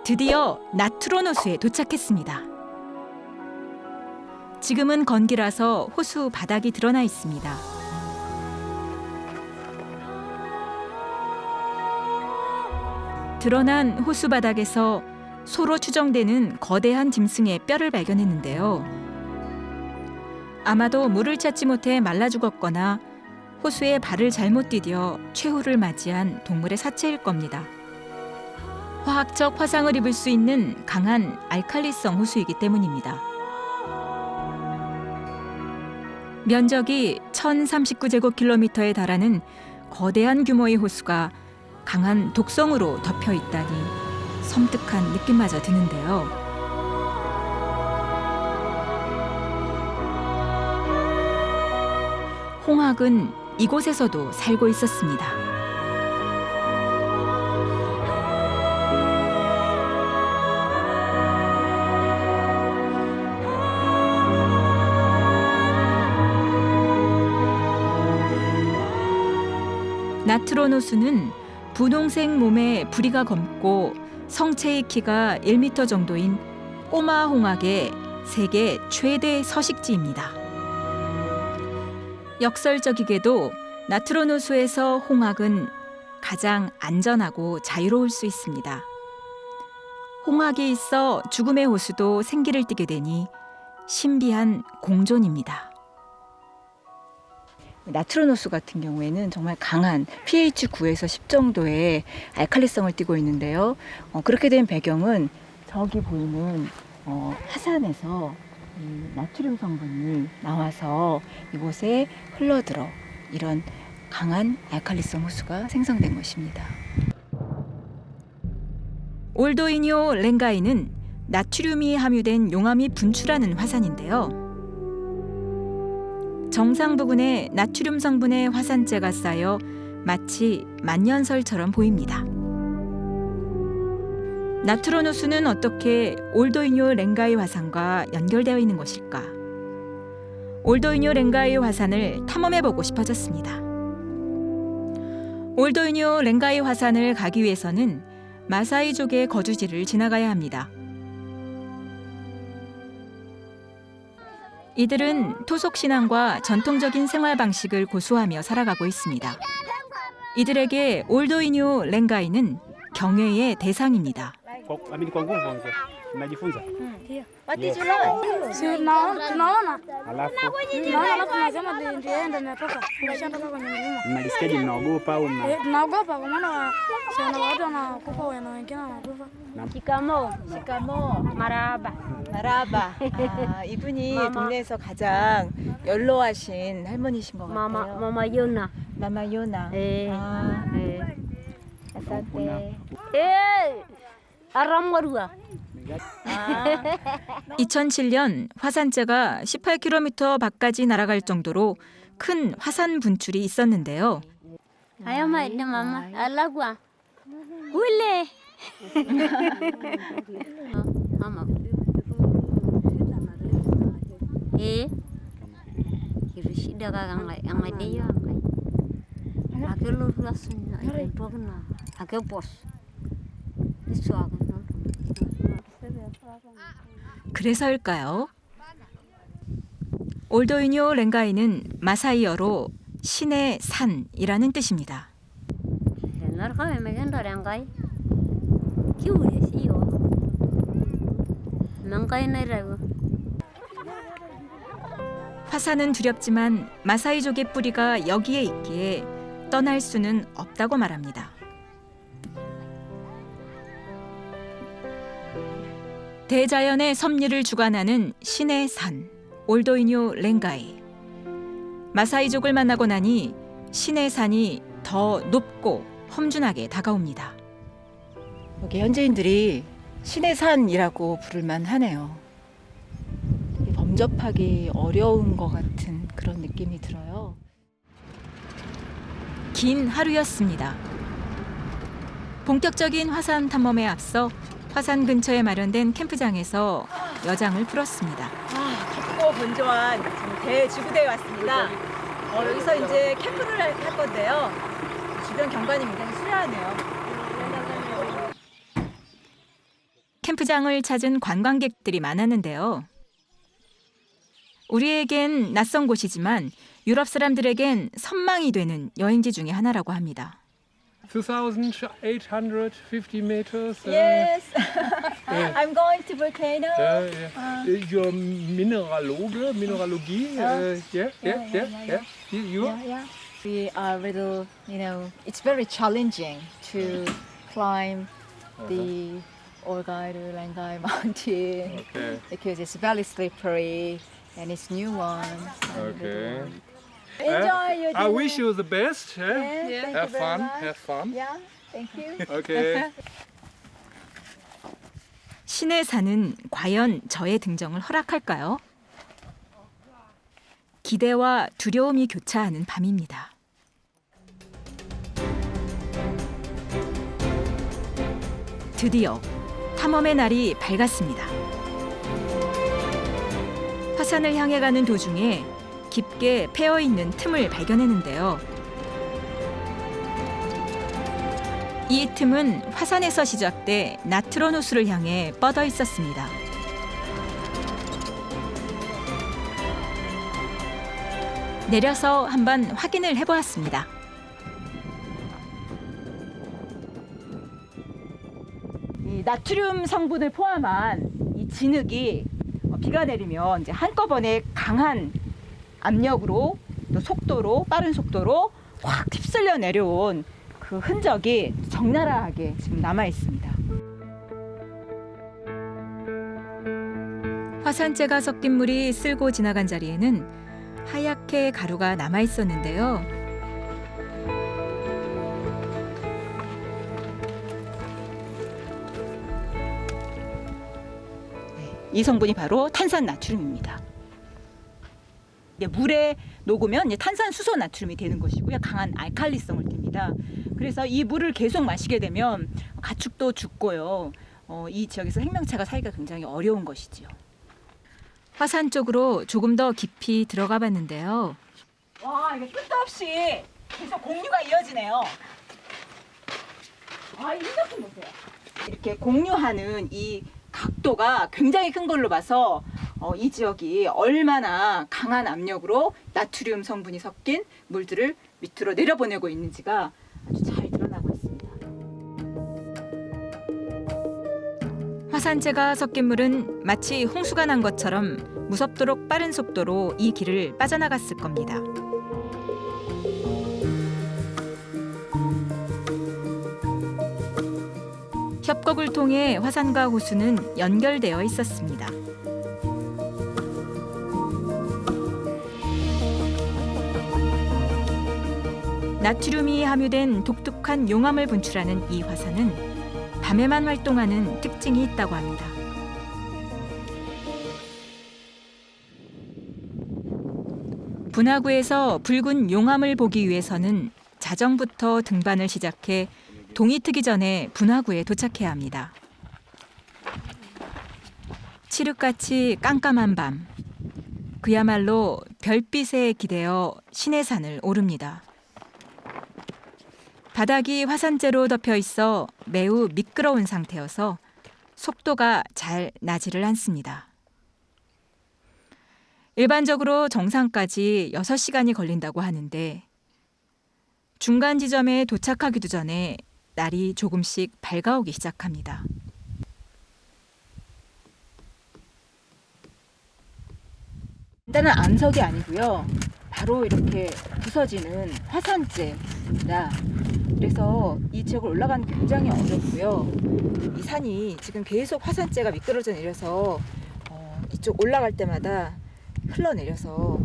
드디어 나트론 호수에 도착했습니다. 지금은 건기라서 호수 바닥이 드러나 있습니다. 드러난 호수 바닥에서 소로 추정되는 거대한 짐승의 뼈를 발견했는데요. 아마도 물을 찾지 못해 말라 죽었거나 호수에 발을 잘못 디뎌 최후를 맞이한 동물의 사체일 겁니다. 화학적 화상을 입을 수 있는 강한 알칼리성 호수이기 때문입니다. 면적이 1039제곱킬로미터에 달하는 거대한 규모의 호수가 강한 독성으로 덮여 있다니 섬뜩한 느낌마저 드는데요. 홍학은 이곳에서도 살고 있었습니다. 나트론 호수는 분홍색 몸에 부리가 검고 성체의 키가 1m 정도인 꼬마 홍학의 세계 최대 서식지입니다. 역설적이게도 나트론 호수에서 홍학은 가장 안전하고 자유로울 수 있습니다. 홍학이 있어 죽음의 호수도 생기를 띠게 되니 신비한 공존입니다. 나트론 호수 같은 경우에는 정말 강한 pH 9에서 10 정도의 알칼리성을 띠고 있는데요. 그렇게 된 배경은 저기 보이는 화산에서 이 나트륨 성분이 나와서 이곳에 흘러들어 이런 강한 알칼리성 호수가 생성된 것입니다. 올도이뇨 랭가이는 나트륨이 함유된 용암이 분출하는 화산인데요. 정상 부근에 나트륨 성분의 화산재가 쌓여 마치 만년설처럼 보입니다. 나트론 호수는 어떻게 올도이뇨 랭가이 화산과 연결되어 있는 것일까? 올도이뇨 랭가이 화산을 탐험해보고 싶어졌습니다. 올도이뇨 랭가이 화산을 가기 위해서는 마사이족의 거주지를 지나가야 합니다. 이들은 토속신앙과 전통적인 생활 방식을 고수하며 살아가고 있습니다. 이들에게 올도이뇨 랭가이는 경외의 대상입니다. What did you learn? Tunaona Alafu tunasema ndienda nimetoka nimeshatoka kwenye milima. mnalisikiaje, mnaogopa au Tunaogopa kwa maana sana watu wanakufa na wengine wanakufa. 시카모, Maraba. 마라바. 이분이 동네에서 가장 연로하신 할머니신 것 같아요. Mama Yona. 마마 요나. Eh. 아, Eh. 아싸떼. Aramwarua. 2007년 화산재가 18km 밖까지 날아갈 정도로 큰 화산 분출이 있었는데요. Ayama ina mama. Alagwa. Ule. Mama. Kirishida kagangai angai deyo angai. Akelo ruasnya ipogna. Akepos. Isuagan. 그래서일까요? 올도이뇨 랭가이는 마사이어로 신의 산이라는 뜻입니다. Narka megenda rangai. Kiure siyo. Nangai nai라고. 화산은 두렵지만 마사이족의 뿌리가 여기에 있기에 떠날 수는 없다고 말합니다. 대자연의 섭리를 주관하는 신의 산, 올도이뇨 랭가이. 마사이족을 만나고 나니 신의 산이 더 높고 험준하게 다가옵니다. 여기 현지인들이 신의 산이라고 부를만 하네요. 되게 범접하기 어려운 것 같은 그런 느낌이 들어요. 긴 하루였습니다. 본격적인 화산 탐험에 앞서 화산 근처에 마련된 캠프장에서 여장을 풀었습니다. 깊고 건조한 대지구대에 왔습니다. 여기서 이제 캠프를 할 건데요. 주변 경관이 굉장히 수려하네요. 캠프장을 찾은 관광객들이 많았는데요. 우리에겐 낯선 곳이지만 유럽 사람들에겐 선망이 되는 여행지 중에 하나라고 합니다. 2,850 meters. Yes. Yeah. I'm going to volcano. Your mineralogie. Yeah. You? We are little, it's very challenging to climb the Olgairu Langai mountain Okay. because it's very slippery and it's new one. Okay. Enjoy your I dinner. wish you the best. Yes, thank you Have very fun. much. Have fun. Yeah, thank you. Okay. 신의 산은 과연 저의 등정을 허락할까요? 기대와 두려움이 교차하는 밤입니다. 드디어 탐험의 날이 밝았습니다. 화산을 향해 가는 도중에 깊게 패어 있는 틈을 발견했는데요. 이 틈은 화산에서 시작돼 나트론 호수를 향해 뻗어 있었습니다. 내려서 한번 확인을 해보았습니다. 이 나트륨 성분을 포함한 이 진흙이 비가 내리면 이제 한꺼번에 강한 압력으로 또 속도로 빠른 속도로 확 휩쓸려 내려온 그 흔적이 적나라하게 지금 남아 있습니다. 화산재가 섞인 물이 쓸고 지나간 자리에는 하얗게 가루가 남아 있었는데요. 이 성분이 바로 탄산 나트륨입니다. 물에 녹으면 탄산 수소 나트륨이 되는 것이고요. 강한 알칼리성을 띱니다. 그래서 이 물을 계속 마시게 되면 가축도 죽고요. 이 지역에서 생명체가 살기가 굉장히 어려운 것이지요. 화산 쪽으로 조금 더 깊이 들어가 봤는데요. 와, 이게 끝도 없이 계속 공류가 이어지네요. 이 흔적 좀 보세요. 이렇게 공류하는 이 각도가 굉장히 큰 걸로 봐서 이 지역이 얼마나 강한 압력으로 나트륨 성분이 섞인 물들을 밑으로 내려보내고 있는지가 아주 잘 드러나고 있습니다. 화산재가 섞인 물은 마치 홍수가 난 것처럼 무섭도록 빠른 속도로 이 길을 빠져나갔을 겁니다. 협곡을 통해 화산과 호수는 연결되어 있었습니다. 나트륨이 함유된 독특한 용암을 분출하는 이 화산은 밤에만 활동하는 특징이 있다고 합니다. 분화구에서 붉은 용암을 보기 위해서는 자정부터 등반을 시작해 동이 트기 전에 분화구에 도착해야 합니다. 칠흑같이 깜깜한 밤, 그야말로 별빛에 기대어 신의 산을 오릅니다. 바닥이 화산재로 덮여 있어 매우 미끄러운 상태여서 속도가 잘 나지를 않습니다. 일반적으로 정상까지 6시간이 걸린다고 하는데 중간 지점에 도착하기도 전에 날이 조금씩 밝아오기 시작합니다. 일단은 암석이 아니고요. 바로 이렇게 부서지는 화산재입니다. 그래서 이 지역을 올라가는 게 굉장히 어렵고요. 이 산이 지금 계속 화산재가 미끄러져 내려서 이쪽 올라갈 때마다 흘러내려서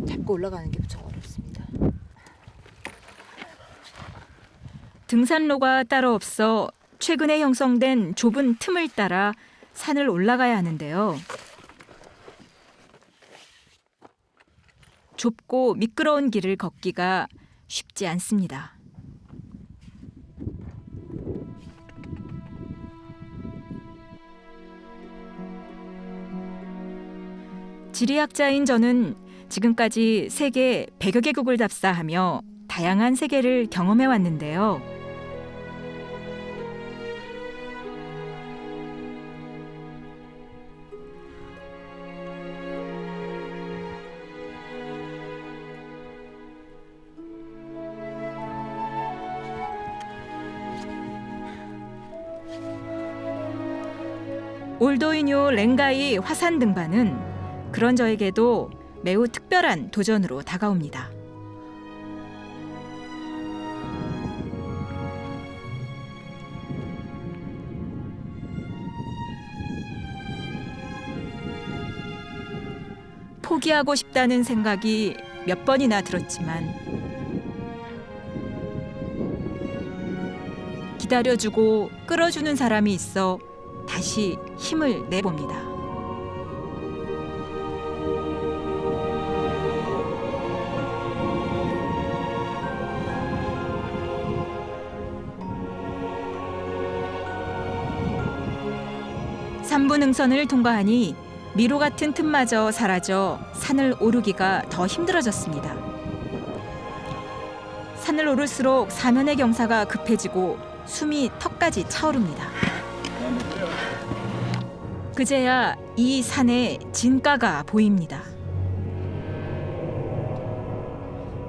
잡고 올라가는 게 무척 어렵습니다. 등산로가 따로 없어 최근에 형성된 좁은 틈을 따라 산을 올라가야 하는데요. 좁고 미끄러운 길을 걷기가 쉽지 않습니다. 지리학자인 저는 지금까지 세계 100여 개국을 답사하며 다양한 세계를 경험해 왔는데요. 올도이뇨 랭가이 화산 등반은 그런 저에게도 매우 특별한 도전으로 다가옵니다. 포기하고 싶다는 생각이 몇 번이나 들었지만 기다려주고 끌어주는 사람이 있어 다시 힘을 내봅니다. 삼부 능선을 통과하니 미로 같은 틈마저 사라져 산을 오르기가 더 힘들어졌습니다. 산을 오를수록 사면의 경사가 급해지고 숨이 턱까지 차오릅니다. 그제야 이 산에 진가가 보입니다.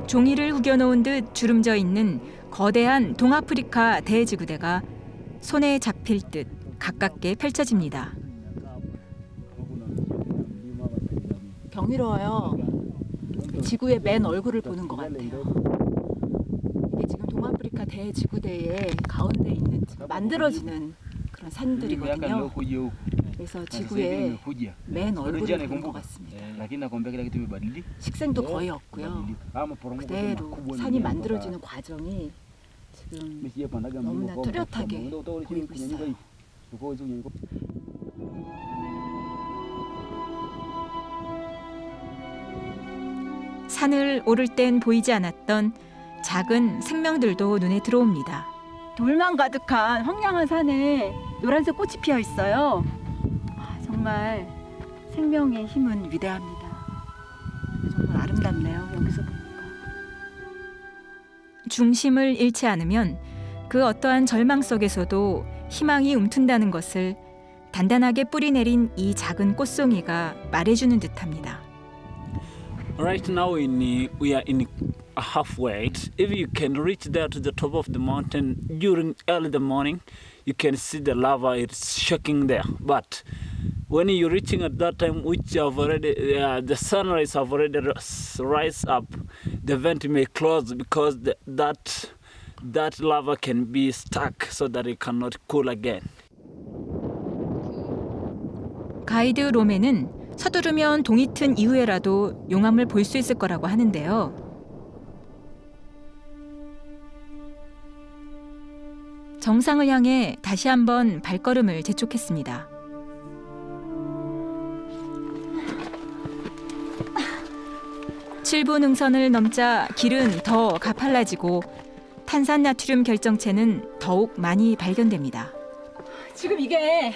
종이를 후겨놓은 듯 주름져 있는 거대한 동아프리카 대지구대가 손에 잡힐 듯 가깝게 펼쳐집니다. 경이로워요. 지구의 맨 얼굴을 보는 것 같아요. 이게 지금 동아프리카 대지구대의 가운데 있는 만들어지는 그런 산들이거든요. 그래서 지구의 맨 얼굴을 보는 것 같습니다. 식생도 거의 없고요. 그대로 산이 만들어지는 과정이 지금 너무나 뚜렷하게 보이고 있어요. 산을 오를 땐 보이지 않았던 작은 생명들도 눈에 들어옵니다. 돌만 가득한 황량한 산에 노란색 꽃이 피어 있어요. 정말 생명의 힘은 위대합니다. 정말 아름답네요. 여기서 보니까. 중심을 잃지 않으면 그 어떠한 절망 속에서도 희망이 움튼다는 것을 단단하게 뿌리내린 이 작은 꽃송이가 말해주는 듯합니다. Right now we are in halfway. If you can reach there to the top of the mountain during early the morning, you can see the lava is shaking there. But when you're reaching at that time, which have already the sunrise have already rise up, the vent may close because that lava can be stuck so that it cannot cool again. 가이드 롬에는 서두르면 동이 튼 이후에라도 용암을 볼 수 있을 거라고 하는데요. 정상을 향해 다시 한번 발걸음을 재촉했습니다. 칠부 능선을 넘자 길은 더 가팔라지고 탄산나트륨 결정체는 더욱 많이 발견됩니다. 지금 이게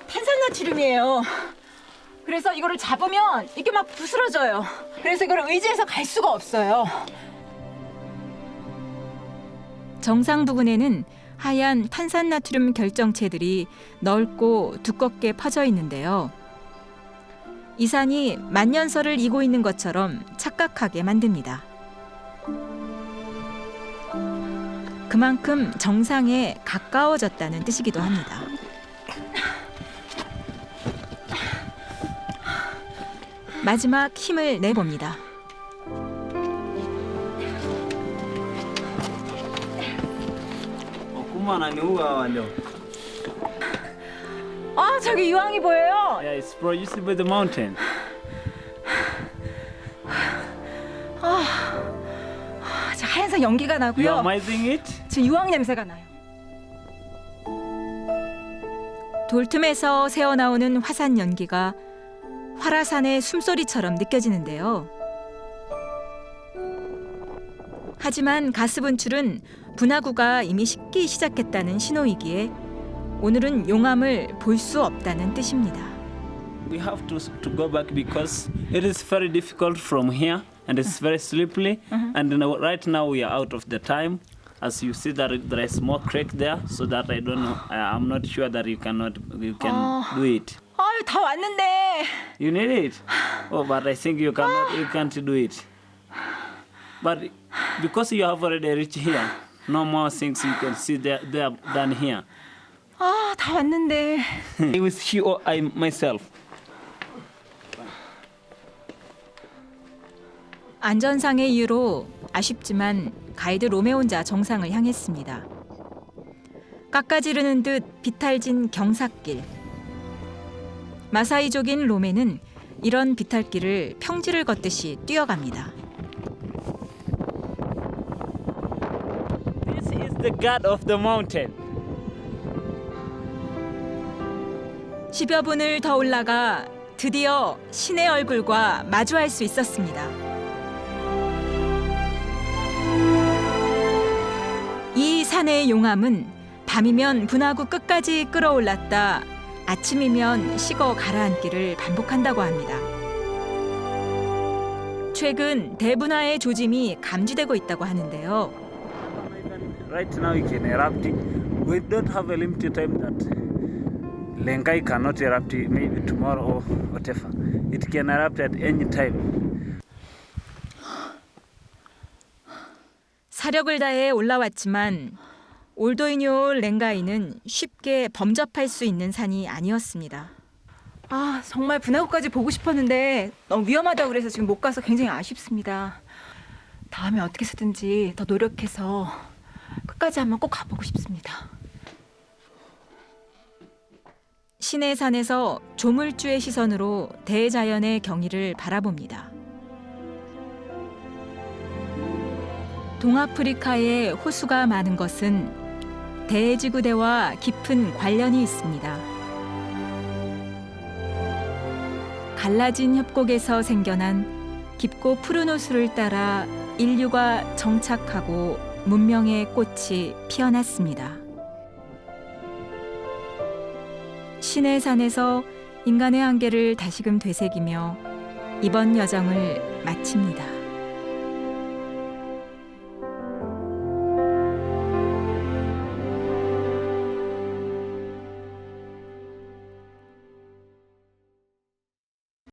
탄산나트륨이에요. 그래서 이거를 잡으면 이게 막 부스러져요. 그래서 이걸 의지해서 갈 수가 없어요. 정상 부근에는 하얀 탄산나트륨 결정체들이 넓고 두껍게 퍼져 있는데요. 이 산이 만년설을 이고 있는 것처럼 착각하게 만듭니다. 그만큼 정상에 가까워졌다는 뜻이기도 합니다. 마지막 힘을 내봅니다. 저기 유황이 보여요. Yeah, it's produced by the mountain. 하얀색 연기가 You are 나고요. amazing it? 지금 유황 냄새가 나요. 돌틈에서 새어나오는 화산 연기가 활화산의 숨소리처럼 느껴지는데요. 하지만 가스 분출은 분화구가 이미 식기 시작했다는 신호이기에 오늘은 용암을 볼 수 없다는 뜻입니다. We have to go back because it is very difficult from here and it's very slippery. And right now we are out of the time. As you see that there is more creek there, so that I don't know. I'm not sure that you can do it. 다 왔는데. You need it. Oh, but I think you can't do it. But because you have already reached here, no more things you can see there than here. 아, 다 왔는데. It was she or I myself. 안전상의 이유로 아쉽지만 가이드 롬에 혼자 정상을 향했습니다. 깎아지르는 듯 비탈진 경사길. 마사이족인 롬에는 이런 비탈길을 평지를 걷듯이 뛰어갑니다. This is the god of the mountain. 10여 분을 더 올라가 드디어 신의 얼굴과 마주할 수 있었습니다. 이 산의 용암은 밤이면 분화구 끝까지 끌어올랐다 아침이면 식어 가라앉기를 반복한다고 합니다. 최근 대분화의 조짐이 감지되고 있다고 하는데요. Right now it can erupt. We don't have a limited time that Lengai cannot erupt maybe tomorrow or whatever. It can erupt at any time. 사력을 다해 올라왔지만 올도이뇨 렌가이는 쉽게 범접할 수 있는 산이 아니었습니다. 아, 정말 분화구까지 보고 싶었는데 너무 위험하다고 그래서 지금 못 가서 굉장히 아쉽습니다. 다음에 어떻게 해서든지 더 노력해서 끝까지 한번 꼭 가보고 싶습니다. 신의 산에서 조물주의 시선으로 대자연의 경의를 바라봅니다. 동아프리카에 호수가 많은 것은 대지구대와 깊은 관련이 있습니다. 갈라진 협곡에서 생겨난 깊고 푸른 호수를 따라 인류가 정착하고 문명의 꽃이 피어났습니다. 신의 산에서 인간의 한계를 다시금 되새기며 이번 여정을 마칩니다.